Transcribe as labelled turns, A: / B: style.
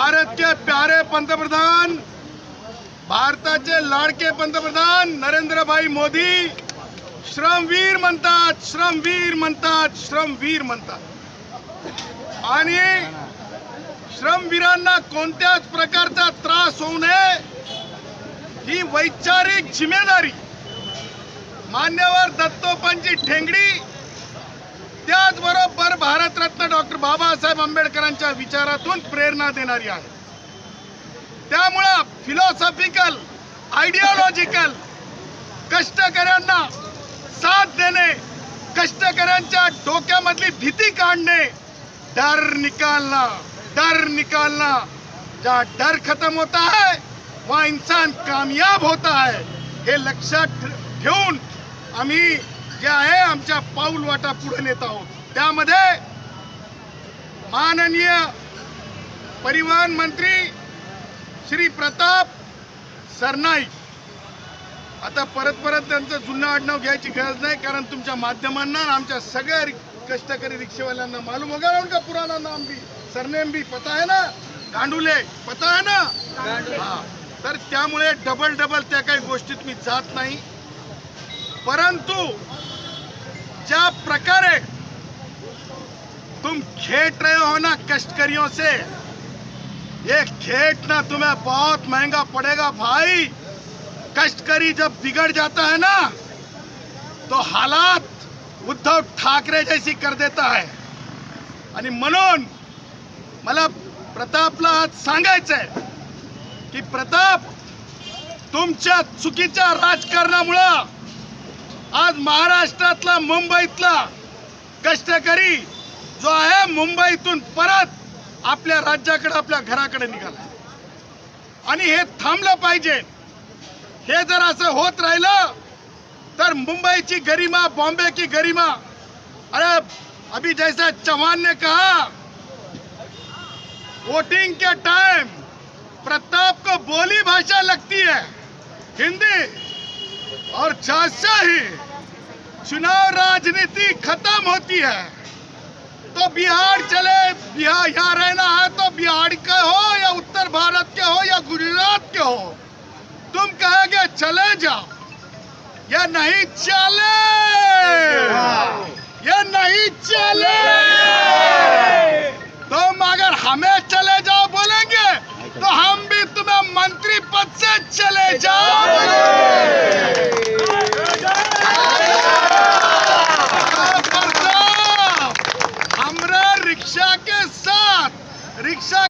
A: भारत के प्यारे पंतप्रधान, भारताचे लाडके पंतप्रधान नरेंद्र भाई मोदी श्रमवीर म्हणतात, श्रमवीर म्हणतात, श्रमवीर म्हणतात। आणि श्रमवीरांना कोणत्याच प्रकारचा त्रास होऊ नये ही वैचारिक जिम्मेदारी मान्यवर दत्तोपंत ठेंगडी, त्याचबरोबर भारतरत्न डॉक्टर बाबासाहेब आंबेडकरांच्या विचारातून प्रेरणा देणारी आहे। त्यामुळे फिलॉसॉफिकल, आयडियोलॉजिकल कष्टकऱ्यांना साथ देणे, कष्टकऱ्यांच्या डोक्यामधली भीती काढणे, डर निकालना, डर निकालना। जहाँ डर खत्म होता है वहाँ इंसान कामयाब होता है। हे लक्षात ठेवून आम्ही जे आहे आमच्या पाऊल वाटा पुढे नेत आहोत। त्यामध्ये माननीय परिवहन मंत्री श्री प्रताप सरनाईक, आता परत त्यांचं जुनं आडनाव घ्यायची गरज नाही, कारण तुमच्या माध्यमांना आमच्या सगळ्या कष्टकरी रिक्षेवाल्यांना मालूम होगा ना, उनका पुराना नाम भी सरनेम भी पता है ना, गांडुले पता है ना। हाँ, तर त्यामुळे डबल त्या काही गोष्टीत मी जात नाही। परंतु ज्या प्रकारे तुम खेट रहे हो ना कष्टकरियों से, ये खेटना तुम्हें बहुत महंगा पड़ेगा भाई। कष्टकरी जब बिगड़ जाता है ना तो हालात उद्धव ठाकरे जैसी कर देता है। आणि म्हणून मला प्रतापला आज सांगायचंय की प्रताप, तुमच्या चुकीच्या राजकारणामुळे आज महाराष्ट्रातला, मुंबईतला कष्टकरी जो आहे मुंबईतून परत आपल्या राज्याकडे, आपल्या घराकडे निघाला। आणि हे थांबलं पाहिजे। हे जर असं होत राहिलं तर मुंबई की गरिमा, बॉम्बे की गरिमा, अरे अभी जैसा चौहान ने कहा, वोटिंग के टाइम प्रताप को बोली भाषा लगती है हिंदी, और जैसे ही चुनाव राजनीति खत्म होती है तो बिहार चले, बिहार यहाँ रहना है तो बिहार के हो या उत्तर भारत के हो या गुजरात के हो, तुम कहोगे चले जाओ या नहीं चले, ये नहीं चले। तुम अगर हमें चले जाओ बोलेंगे तो हम भी तुम्हें मंत्री पद से चले जाओ हमरा रिक्शा के साथ, रिक्शा